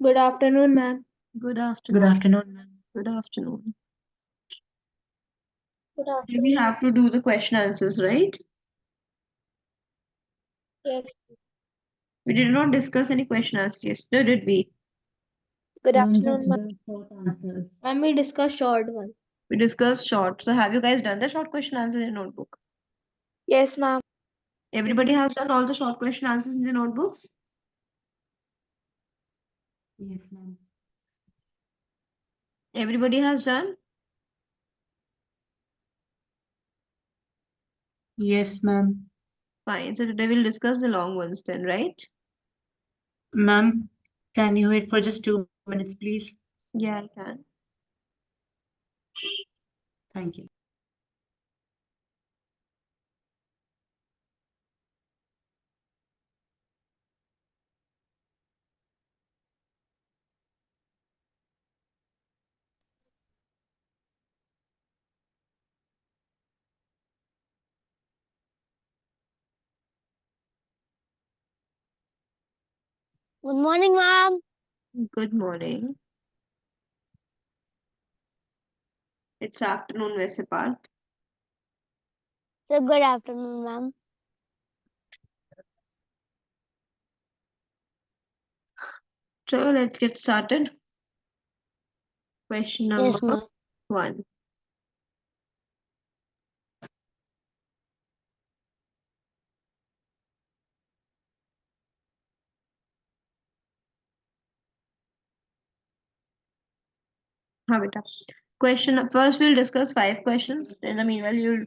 Good afternoon, ma'am. Good Good afternoon. afternoon, ma'am. Good afternoon. Good We afternoon. have to do the question answers, right? Yes. We did not discuss any question answers yesterday, did we? Good Ma'am, afternoon, just ma'am. the short answers. Ma'am, we discussed short one. We discussed short. So have you guys done the short question answers in notebook? Yes, ma'am. Everybody has done all the short question answers in the notebooks? Yes, ma'am. Everybody has done? Yes, ma'am. Fine. So today we'll discuss the long ones then, right? Ma'am, can you wait for just 2 minutes, please? Yeah, I can. Thank you. Good morning, ma'am. Good morning. It's afternoon, वैसे Partha. So good afternoon, ma'am. So let's get started. Question number Yes, ma'am. 1. हाँ बेटा. Question first we'll discuss 5 questions. In the meanwhile, you'll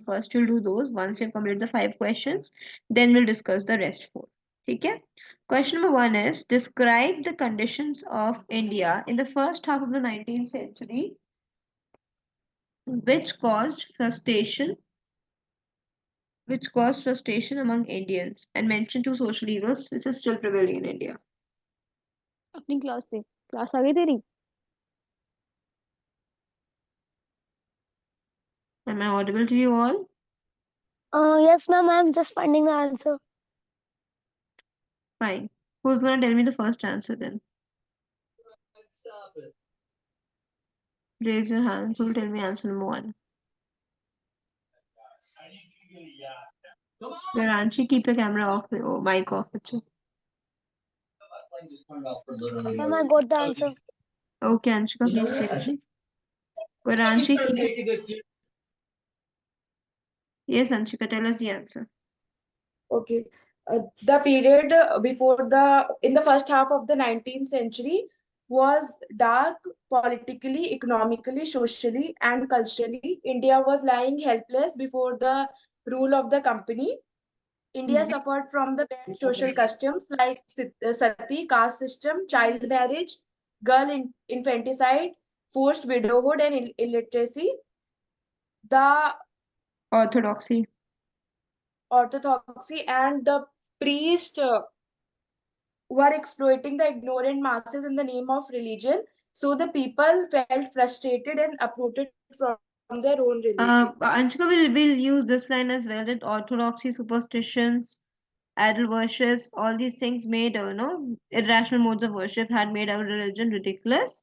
do those. Once you've completed the 5 questions, then we'll discuss the rest 4. ठीक है? Question number 1 is describe the conditions of India in the first half of the 19th century which caused frustration among Indians and mention 2 social evils which are still prevailing in India. अपनी class आ गई तेरी? Am I audible to you all? Yes, ma'am. I'm just finding the answer. Fine. Who's gonna tell me the first answer then? Raise your hands. Who'll tell me answer number 1? Veranshi, keep your camera off, or mic off. Okay, Ma'am, I got the answer. Anshika, please tell me. Veranshi, yes, Anshika, tell us the answer. Okay. The period before in the first half of the 19th century was dark politically, economically, socially, and culturally. India was lying helpless before the rule of the company. India suffered from the bad social customs like sati, caste system, child marriage, infanticide, forced widowhood, and illiteracy. The Orthodoxy. orthodoxy and the priest were exploiting the ignorant masses in the name of religion. So the people felt frustrated and uprooted from their own religion. Anshika will use this line as well that orthodoxy, superstitions, idol worships, all these things made, irrational modes of worship had made our religion ridiculous.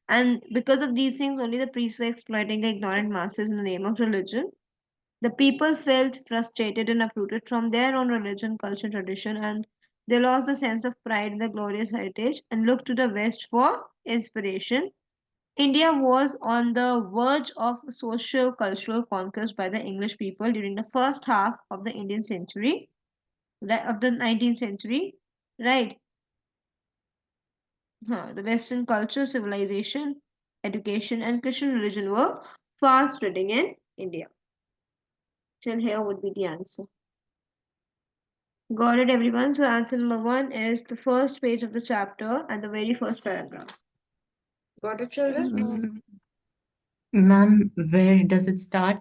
And because of these things, only the priests were exploiting the ignorant masses in the name of religion. The people felt frustrated and uprooted from their own religion, culture, tradition, and they lost the sense of pride in the glorious heritage and looked to the West for inspiration. India was on the verge of social cultural conquest by the English people during the first half of the Indian century, of the 19th century, right? The Western culture, civilization, education, and Christian religion were fast spreading in India. Till here would be the answer. Got it, everyone? So, answer number 1 is the first page of the chapter and the very first paragraph. Got it, children? Mm, Ma'am, where does it start?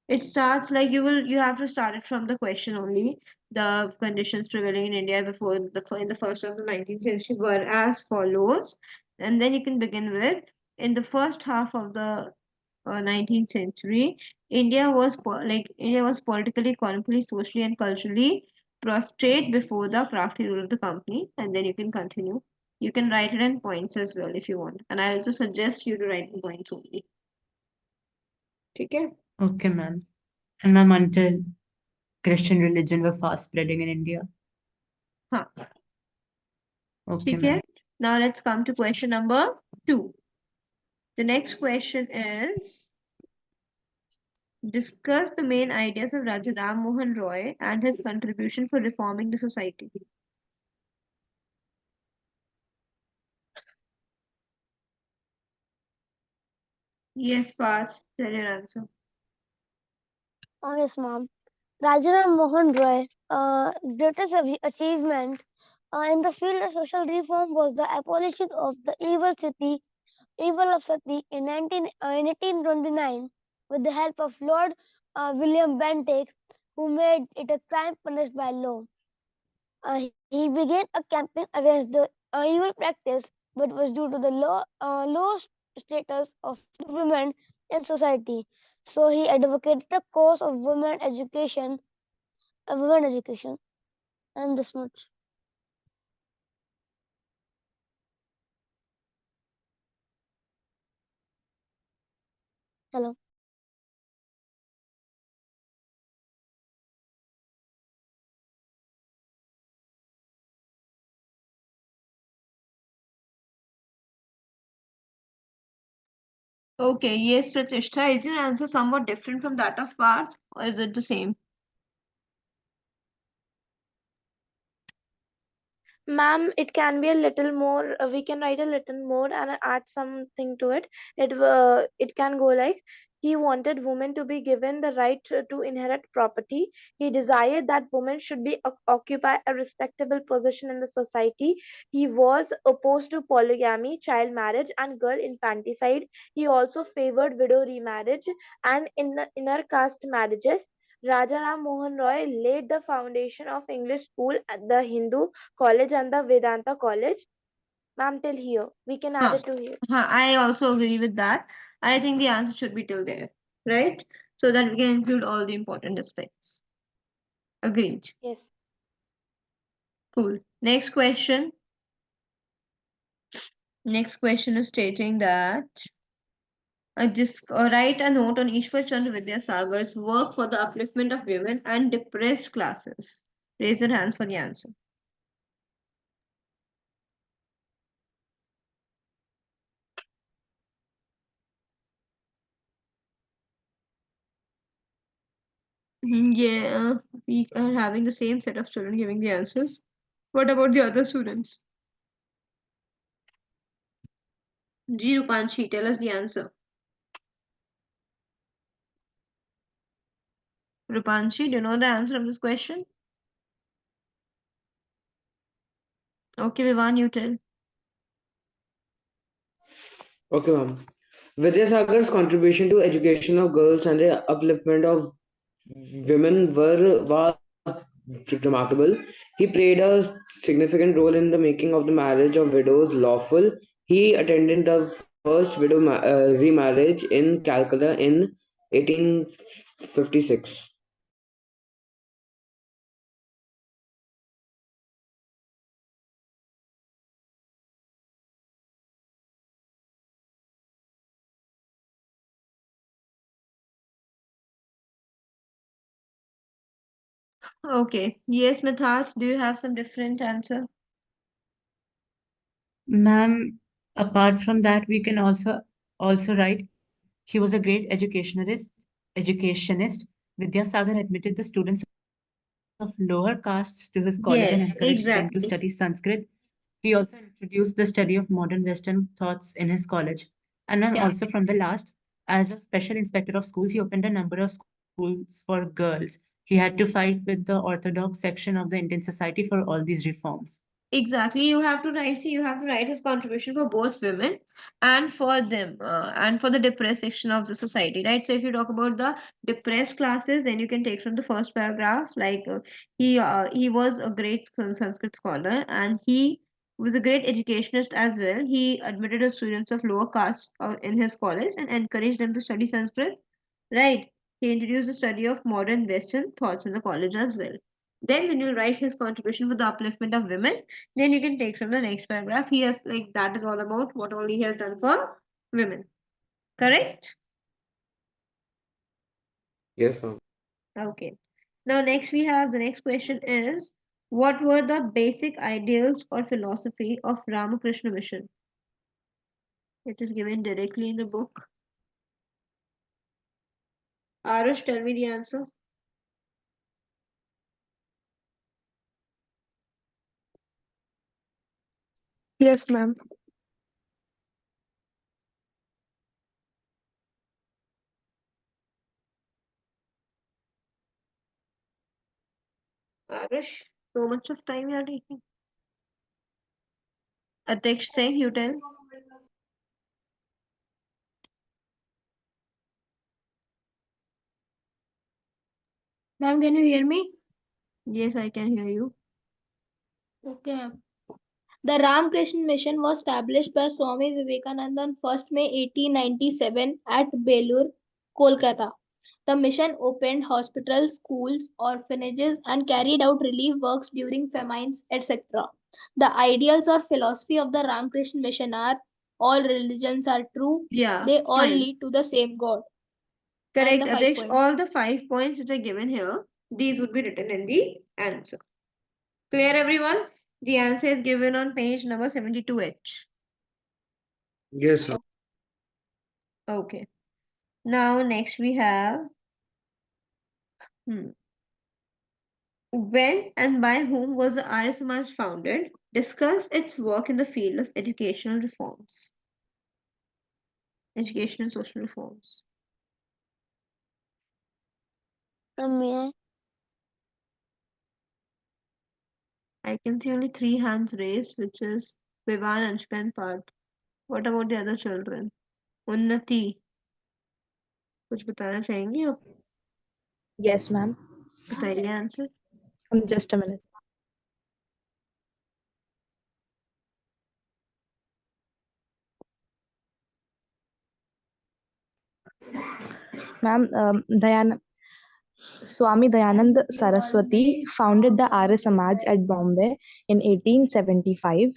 It starts like you have to start it from the question only. The conditions prevailing in India before in the first of the 19th century were as follows, and then you can begin with in the first half of the 19th century, India was politically, economically, socially, and culturally prostrate before the crafty rule of the company, and then you can continue. You can write it in points as well if you want. And I also suggest you to write in points only. Okay? Okay, ma'am. And ma'am, until Christian religion were fast spreading in India. Huh. Okay, Okay? ma'am. Now let's come to question number 2. The next question is, discuss the main ideas of Raja Ram Mohan Roy and his contribution for reforming the society. Yes, Parth, tell your answer. Yes, ma'am. Rajaram Mohan Roy, greatest achievement in the field of social reform was the abolition of the evil of sati in 1829 with the help of Lord William Bentinck, who made it a crime punished by law. He began a campaign against the evil practice, but was due to the low status of women in society. So he advocated the cause of women education, and this much. Hello. Okay, yes, Pratishtha, is your answer somewhat different from that of Parth, or is it the same? Ma'am, it can be a little more. We can write a little more and add something to it. It can go like, he wanted women to be given the right to inherit property. He desired that women should be occupy a respectable position in the society. He was opposed to polygamy, child marriage, and girl infanticide. He also favored widow remarriage and inner caste marriages. Rajaram Mohan Roy laid the foundation of English school at the Hindu college and the Vedanta college. Ma'am, till here. We can add Huh. it to here. Huh, I also agree with that. I think the answer should be till there, right? So that we can include all the important aspects. Agreed. Yes. Cool. Next question. Next question is stating that write a note on Ishwar Chandra Vidyasagar's work for the upliftment of women and depressed classes. Raise your hands for the answer. Yeah, we are having the same set of students giving the answers. What about the other students? G. Rupanshi, tell us the answer. Rupanshi, do you know the answer of this question? Okay, Vivan, you tell. Okay, ma'am. Vidyasagar's contribution to education of girls and the upliftment of women was remarkable. He played a significant role in the making of the marriage of widows lawful. He attended the first remarriage in Calcutta in 1856. Okay. Yes, Mithat, do you have some different answer? Ma'am, apart from that, we can also write he was a great educationist. Vidyasagar admitted the students of lower castes to his college and encouraged them to Yes, study exactly. Sanskrit. He also introduced the study of modern Western thoughts in his college. And ma'am, also Yeah. from the last, as a special inspector of schools, he opened a number of schools for girls. He had to fight with the orthodox section of the Indian society for all these reforms. Exactly. You have to write his contribution for both women and for them, and for the depressed section of the society, right? So if you talk about the depressed classes, then you can take from the first paragraph, like he was a great Sanskrit scholar, and he was a great educationist as well. He admitted the students of lower caste in his college and encouraged them to study Sanskrit, right? He introduced the study of modern Western thoughts in the college as well. Then you'll write his contribution for the upliftment of women. Then you can take from the next paragraph. He has like that is all about what all he has done for women. Correct? Yes, ma'am. Okay. Now next we have the next question is what were the basic ideals or philosophy of Ramakrishna mission? It is given directly in the book. Arush, tell me the answer. Yes, ma'am. Arush, so much of time you are taking. Atesh Singh, you tell. Ma'am, can you hear me? Yes, I can hear you. Okay. The Ramakrishna Mission was established by Swami Vivekananda on 1st May 1897 at Belur, Kolkata. The mission opened hospitals, schools, orphanages, and carried out relief works during famines, etc. The ideals or philosophy of the Ramakrishna Mission are all religions are true, Yeah, they all fine. lead to the same God. And Correct, the 5 Atesh. points. All the 5 points which are given here, these would be written in the answer. Clear, everyone? The answer is given on page number 72H. Yes, ma'am. Okay. Now, next we have hmm, when and by whom was the Arya Samaj founded? Discuss its work in the field of educational reforms, education and social reforms. May I can see only 3 hands raised, which is Vivan, Anshka, and Parth. What about the other children? Unnati, कुछ बताना चाहेंगी आप? Yes, ma'am. बताइए answer. Just a minute. Ma'am, Swami Dayanand Saraswati founded the Arya Samaj at Bombay in 1875.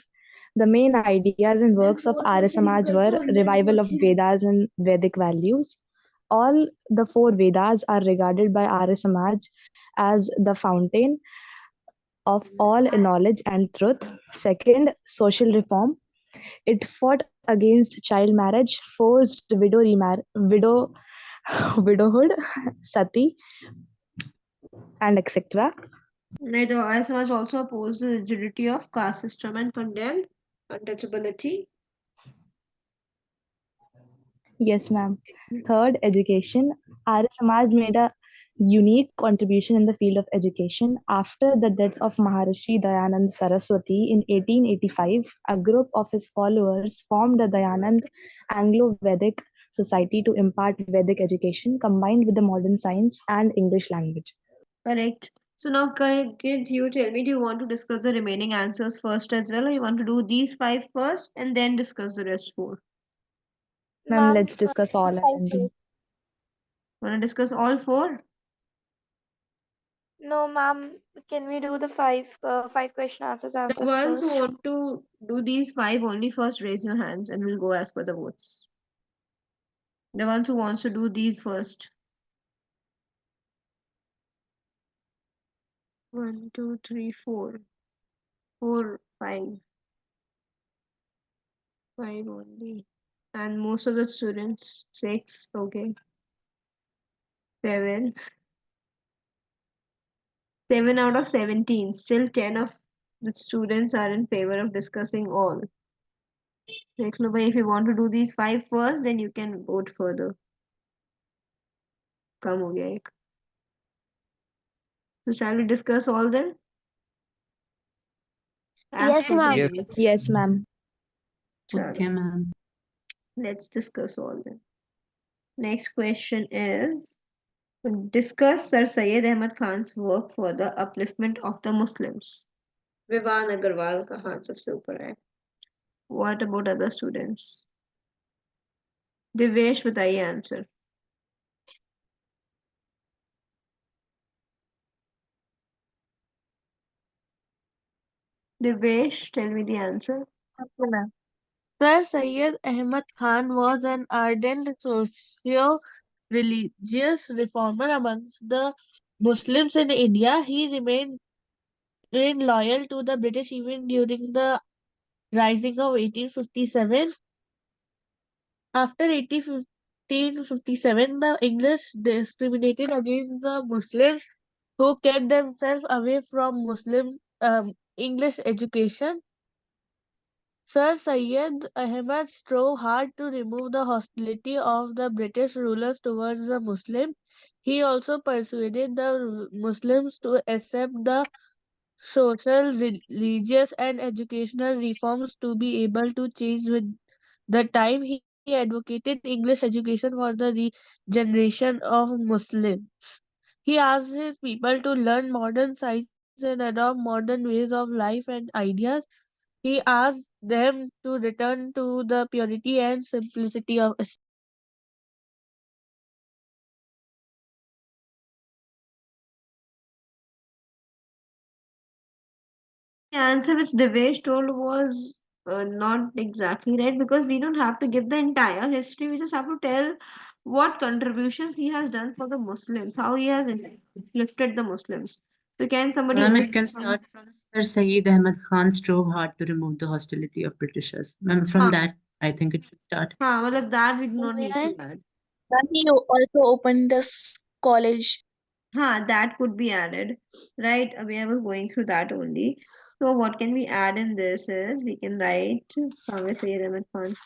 The main ideas and works of Arya Samaj were revival of Vedas and Vedic values. All the four Vedas are regarded by Arya Samaj as the fountain of all knowledge and truth. Second, social reform. It fought against child marriage, forced widowhood, sati, and etc. The Arya Samaj also opposed the rigidity of caste system and condemned untouchability. Yes, ma'am. Third, education. Arya Samaj made a unique contribution in the field of education. After the death of Maharishi Dayanand Saraswati in 1885, a group of his followers formed the Dayanand Anglo-Vedic Society to impart Vedic education combined with the modern science and English language. Correct. So now, kids, you tell me, do you want to discuss the remaining answers first as well, or you want to do these 5 first and then discuss the rest 4? Ma'am, ma'am, let's discuss all and five then. first. Want to discuss all 4? No, ma'am. Can we do the five question The answers ones who first? want to do these 5 only first raise your hands and we'll go as per the votes. The ones who wants to do these first. 1, 2, 3, 4. 4, 5. 5 only. And most of the students, 6, okay. 7. 7 out of 17. Still 10 of the students are in favor of discussing all. देख लो भाई, if you want to do these 5 first, then you can vote further. कम हो गया एक. So shall we discuss all then? As Yes, per the ma'am. Yes. votes. Yes, ma'am. Chalo, Okay, ma'am. let's discuss all then. Next question is discuss Sir Syed Ahmad Khan's work for the upliftment of the Muslims. Vivaan Agarwal का हाथ सबसे ऊपर है. What about other students? Divesh बताइए answer. Devesh, tell me the answer. Okay, ma'am. Sir Syed Ahmad Khan was an ardent socio-religious reformer amongst the Muslims in India. He remained loyal to the British even during the Rising of 1857. After 1857, the English discriminated against the Muslims who kept themselves away from Muslim English education. Sir Syed Ahmad strove hard to remove the hostility of the British rulers towards the Muslims. He also persuaded the Muslims to accept the social, religious, and educational reforms to be able to change with the time. He advocated English education for the regeneration of Muslims. He asked his people to learn modern science and adopt modern ways of life and ideas. He asked them to return to the purity and simplicity of Islam. The answer which Devesh told was not exactly right because we don't have to give the entire history. We just have to tell what contributions he has done for the Muslims, how he has lifted the Muslims. So can somebody Ma'am, else? it can start from Sir Syed Ahmad Khan strove hard to remove the hostility of Britishers. Ma'am, from हाँ that, I think it should start. हाँ मतलब that we do not May need I? to add. Then he also opened this college. That could be added, right? I was going through that only. So what can we add in this is we can write Syed Ahmed Khan.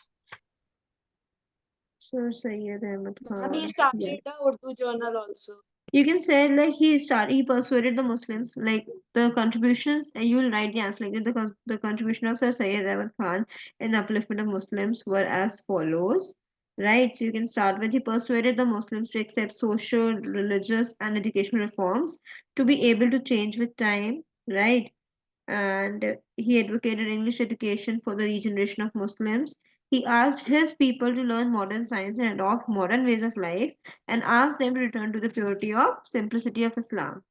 Sir Syed Ahmed And he Khan. Yeah. started the Urdu journal also. You can say like he persuaded the Muslims like the contributions and you will write the answer like the contribution of Sir Syed Ahmad Khan in the upliftment of Muslims were as follows. Right, so you can start with he persuaded the Muslims to accept social, religious, and educational reforms to be able to change with time, right? And he advocated English education for the regeneration of Muslims. He asked his people to learn modern science and adopt modern ways of life and asked them to return to the purity of simplicity of Islam.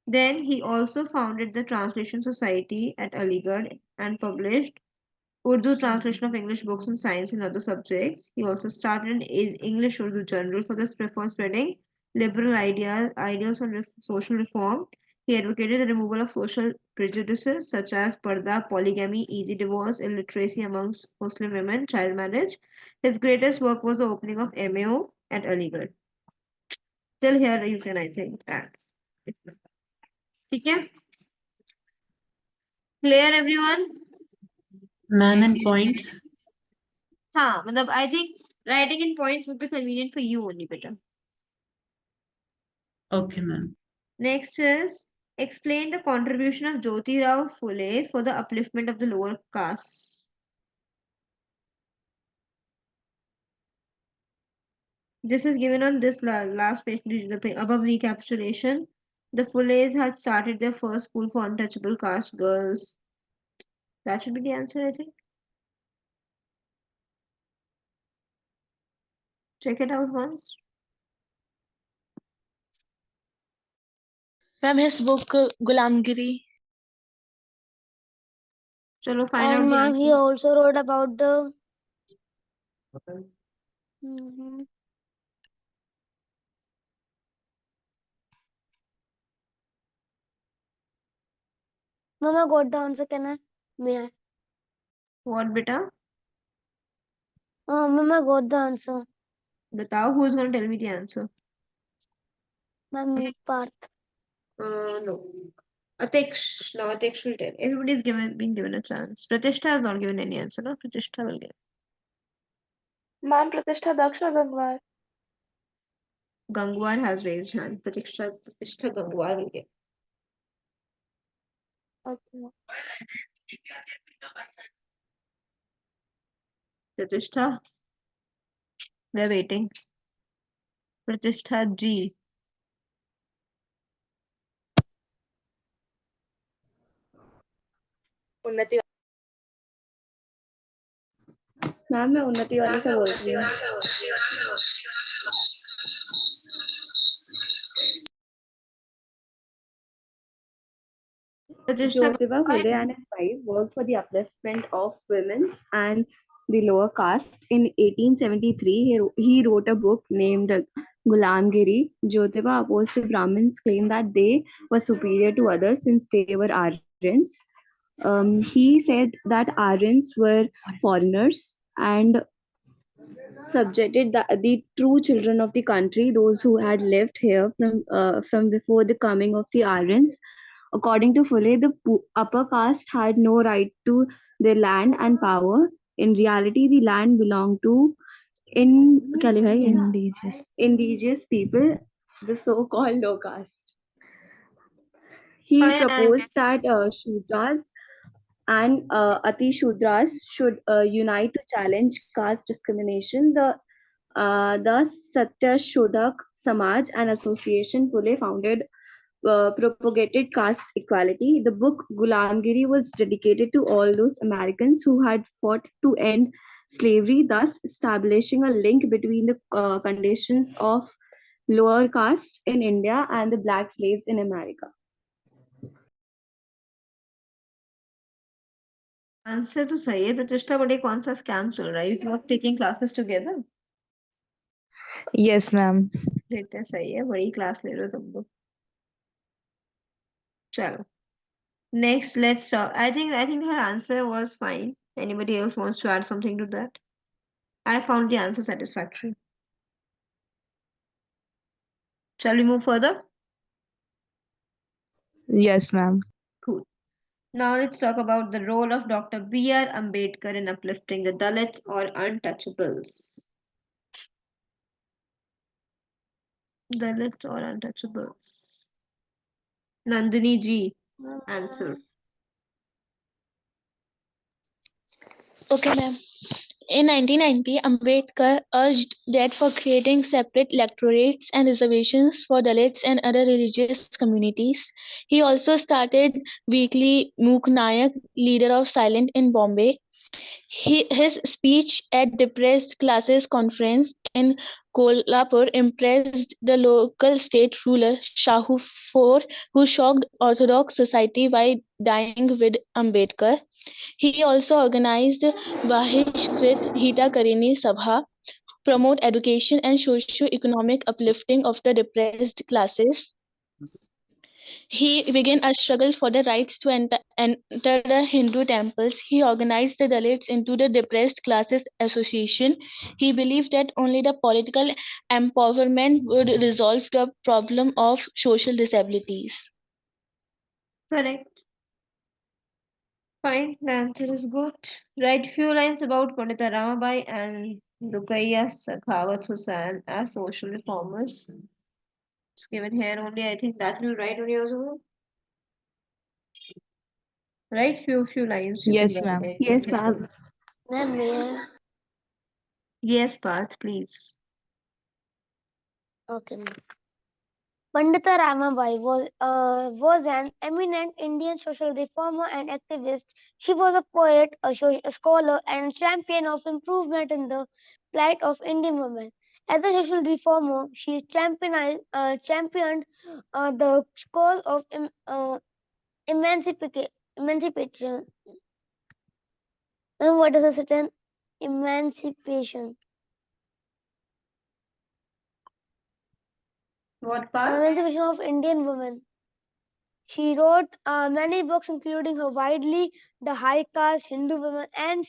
Then he also founded the Translation Society at Aligarh and published Urdu translation of English books on science and other subjects. He also started an English Urdu journal for spreading liberal ideals on social reform. He advocated the removal of social prejudices such as parda, polygamy, easy divorce, illiteracy amongst Muslim women, child marriage. His greatest work was the opening of MAO at Aligarh. Till here you can, I think, add. ठीक है? Clear everyone? Ma'am, and points. हाँ मतलब I think writing in points would be convenient for you only better. Okay, ma'am. Next is explain the contribution of Jyoti Rao Phule for the upliftment of the lower castes. This is given on this last page, the above recapitulation. The Phules had started their first school for untouchable caste girls. That should be the answer, I think. Check it out once. From his book Gulamgiri. Chalo, find out And the ma'am, he answer. also wrote about the. Mhm. Ma'am, I got the answer. Can I? May I? What, beta? Ma'am, I got the answer. Batao, who's going to tell me the answer? Ma'am, me, Parth. No. Atesh. No, Atesh will tell. Everybody's been given a chance. Pratishtha has not given any answer, no? Pratishtha will give. Ma'am, Pratishtha Daksha Gangwar. Gangwar has raised hand. Pratishtha Gangwar will give. Okay. Pratishtha, we're waiting. Pratishtha G. उन्नति ma'am मैं उन्नति वाली से बोल रही हूँ Pratishta, Jyotiba Phule and his wife worked for the upliftment of women's and the lower caste. In 1873, he wrote a book named Gulamgiri. Jyotiba opposed the Brahmins' claim that they were superior to others since they were Aryans. He said that Aryans were foreigners and subjected the true children of the country, those who had lived here from before the coming of the Aryans. According to Fulle, the upper caste had no right to their land and power. In reality, the land belonged to क्या लिखा है ये? Indigenous. Indigenous people, the so-called low caste. He fine, and proposed that Shudras and Ati Shudras should unite to challenge caste discrimination. The Satya Shodhak Samaj, an association Pule founded, propagated caste equality. The book Gulamgiri was dedicated to all those Americans who had fought to end slavery, thus establishing a link between the conditions of lower caste in India and the black slaves in America. Answer तो सही है प्रतिष्ठा, but ये कौन सा scam चल रहा है? You not taking classes together? Yes, ma'am. लेते सही है, बड़ी क्लास ले रहे हो तुम लोग। चलो, next let's talk. I think her answer was fine. Anybody else wants to add something to that? I found the answer satisfactory. Shall we move further? Yes, ma'am. Cool. Now let's talk about the role of Dr. B.R. Ambedkar in uplifting the Dalits or untouchables. Dalits or untouchables. Nandini ji, answer. Okay, ma'am. In 1990, Ambedkar urged that for creating separate electorates and reservations for Dalits and other religious communities. He also started weekly Mook Nayak, leader of Silent in Bombay. His speech at depressed classes conference in Kolhapur impressed the local state ruler Shahu IV, who shocked Orthodox society by dying with Ambedkar. He also organized Bahishkrit Hita Karini Sabha, promote education and socio-economic uplifting of the depressed classes. He began a struggle for the rights to enter the Hindu temples. He organized the Dalits into the Depressed Classes Association. He believed that only the political empowerment would resolve the problem of social disabilities. Correct. Fine, the answer is good. Write few lines about Pandita Ramabai and Rukaiya Sakhawat Hussain as social reformers. It's given here only. I think that will write only also. Write few lines. You can Yes, write ma'am. anything. Yes, ma'am. Ma'am, may I? Yes, Parth, please. Okay, ma'am. Pandita Ramabai was an eminent Indian social reformer and activist. She was a poet, a scholar, and champion of improvement in the plight of Indian women. As a social reformer, she championed the cause of emancipation. And what is a certain emancipation? What part? Emancipation of Indian women. She wrote many books, including her widely The High Caste, Hindu Women, and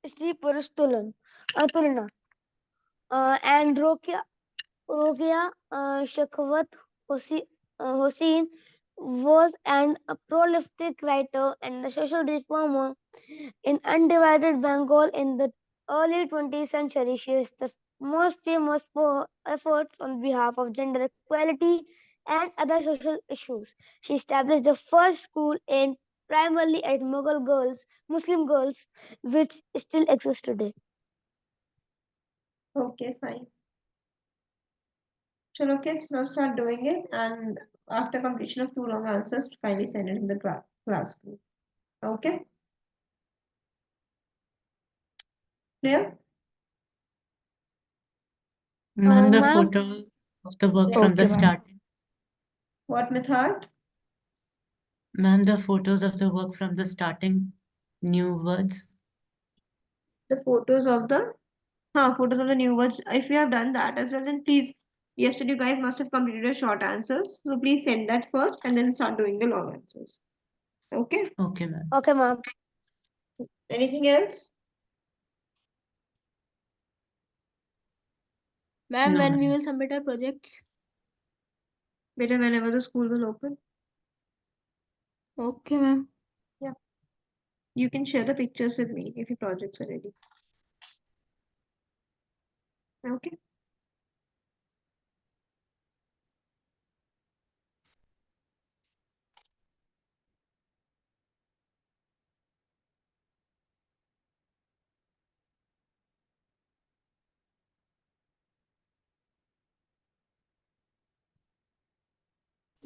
Sri Purush Tulana, and Rokia Shakhwat Hossein was a prolific writer and a social reformer in undivided Bengal in the early 20th century. She is the most famous for her efforts on behalf of gender equality and other social issues. She established the first school aimed primarily at Muslim girls, which still exists today. Okay, fine. Chalo kids, now start doing it, and after completion of 2 long answers, kindly send it in the class group. Okay? Clear? Ma'am, the Ma'am, photo of the work from Okay, the ma'am. start. What method? Ma'am, the photos of the work from the starting new words. The photos of the new words. If you have done that as well, then please, yesterday you guys must have completed your short answers. So please send that first and then start doing the long answers. Okay. Okay, ma'am. Okay, ma'am. Anything else? Ma'am, No, when we ma'am. will submit our projects? Better whenever the school will open. Okay, ma'am. Yeah. You can share the pictures with me if your projects are ready. Okay.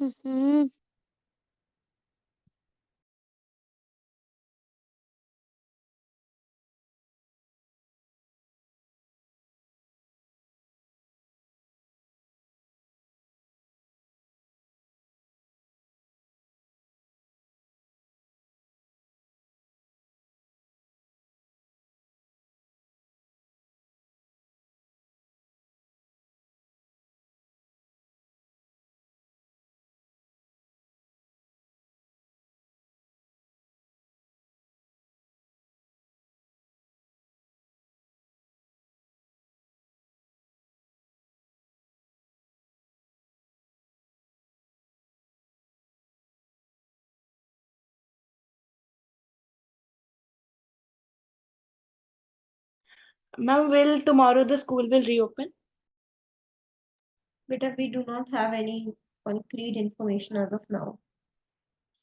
Mm-hmm. Ma'am, will tomorrow the school will reopen? Better we do not have any concrete information as of now.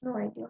No idea.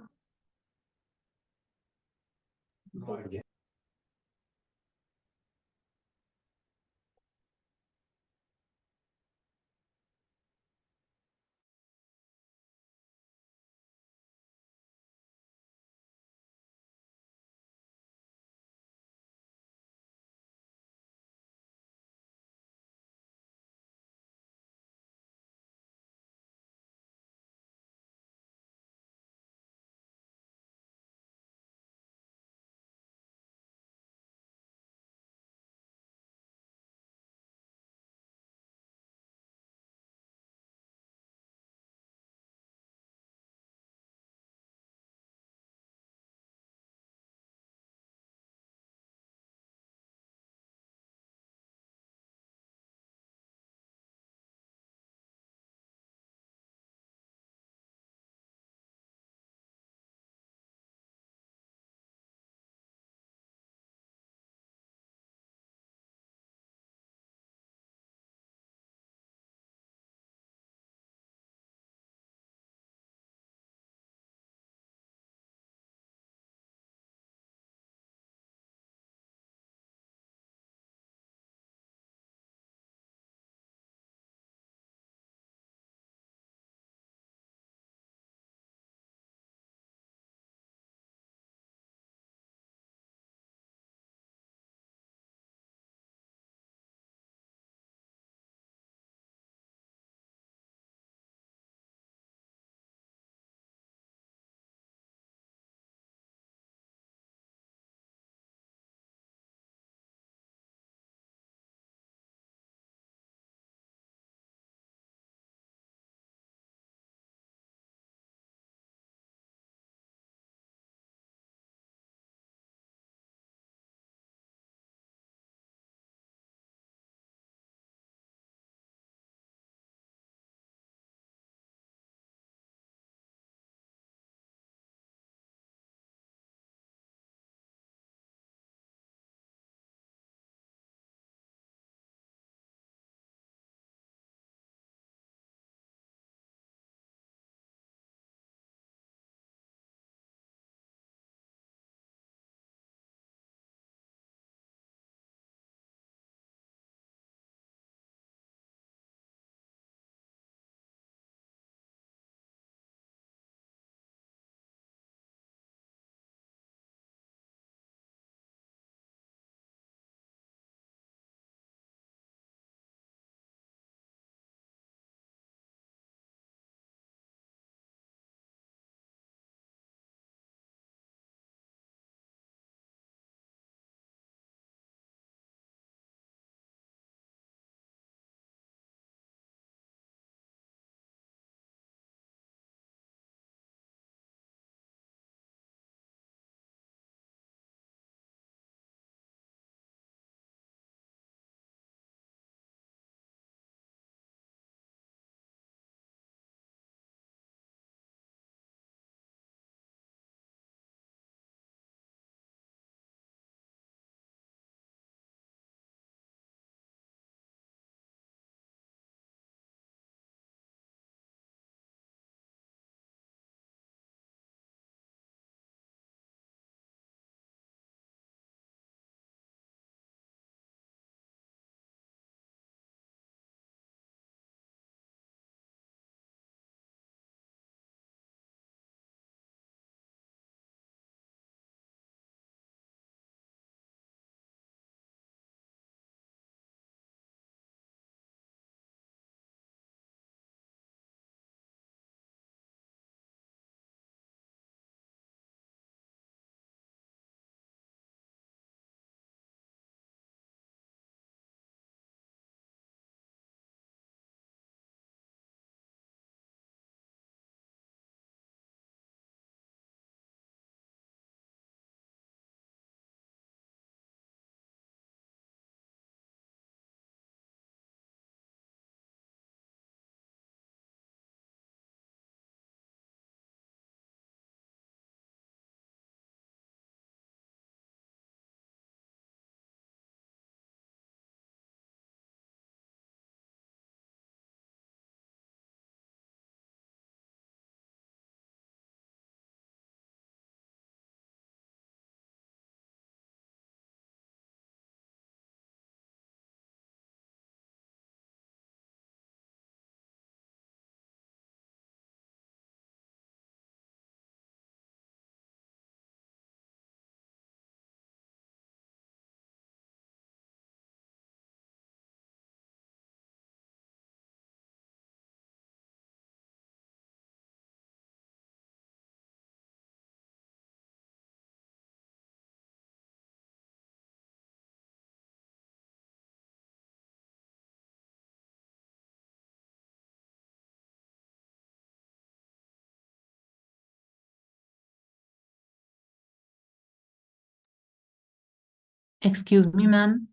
Excuse me, ma'am.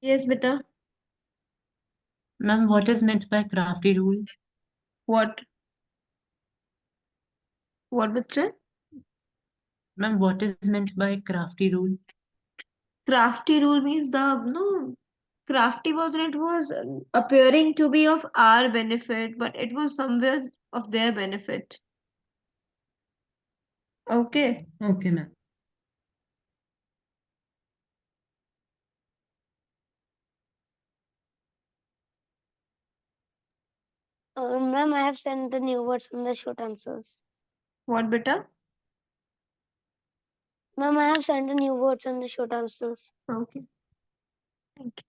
Yes, beta. Ma'am, what is meant by crafty rule? What? What, beta? Ma'am, what is meant by crafty rule? Crafty rule means the no. Crafty was when it was appearing to be of our benefit, but it was somewhere of their benefit. Okay. Okay, ma'am. Ma'am, I have sent the new words on the short answers. What, beta? Ma'am, I have sent the new words on the short answers. Okay. Thank you.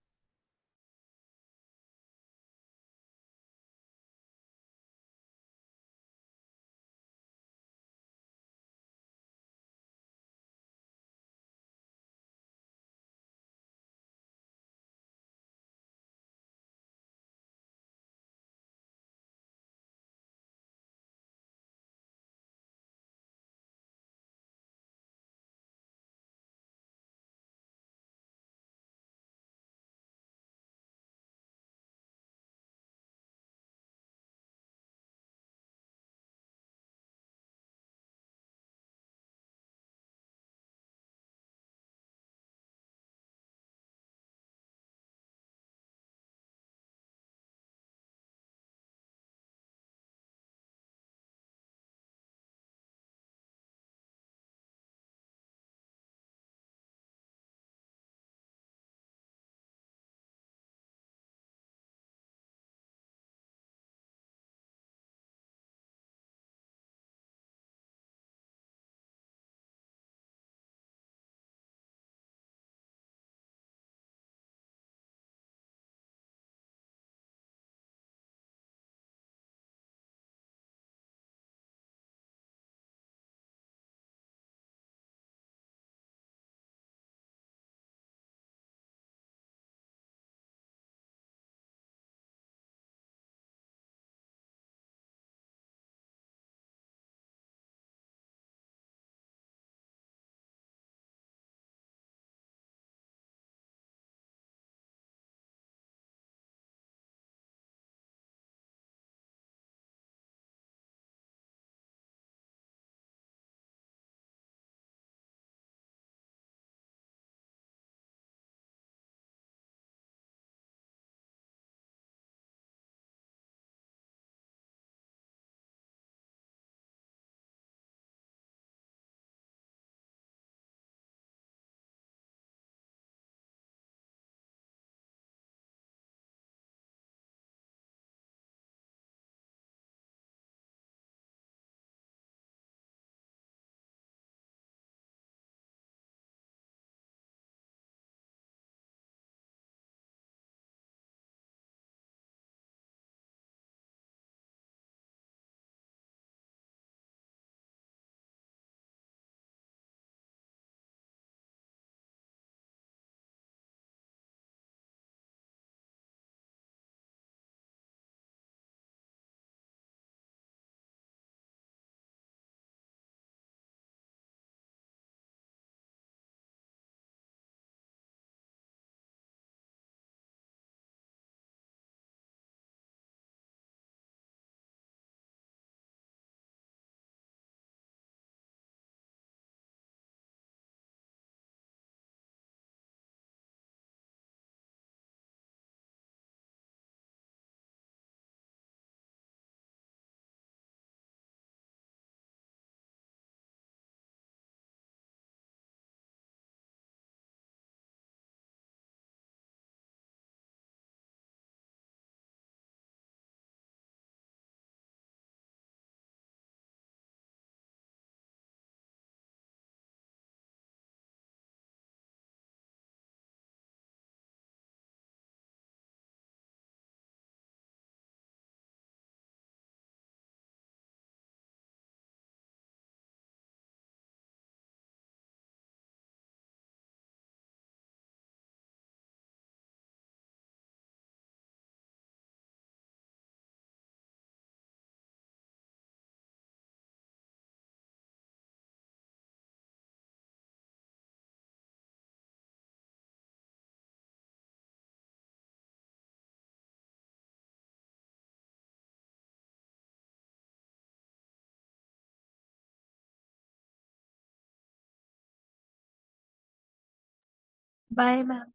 Bye, ma'am.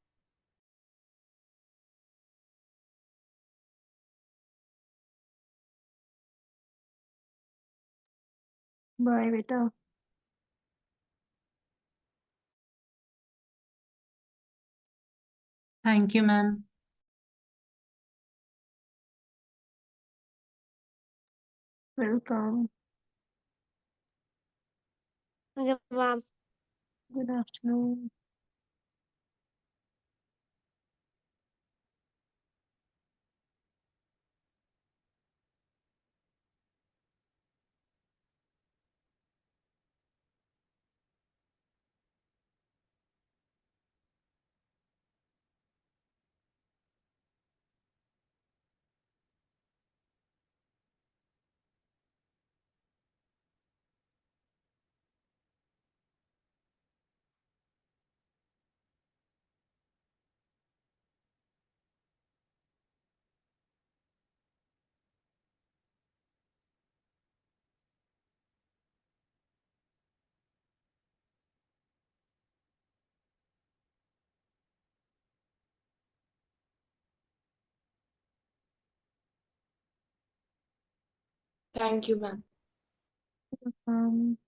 Bye, beta. Thank you, ma'am. Welcome. Ma'am. Good afternoon. Thank you, ma'am. Um,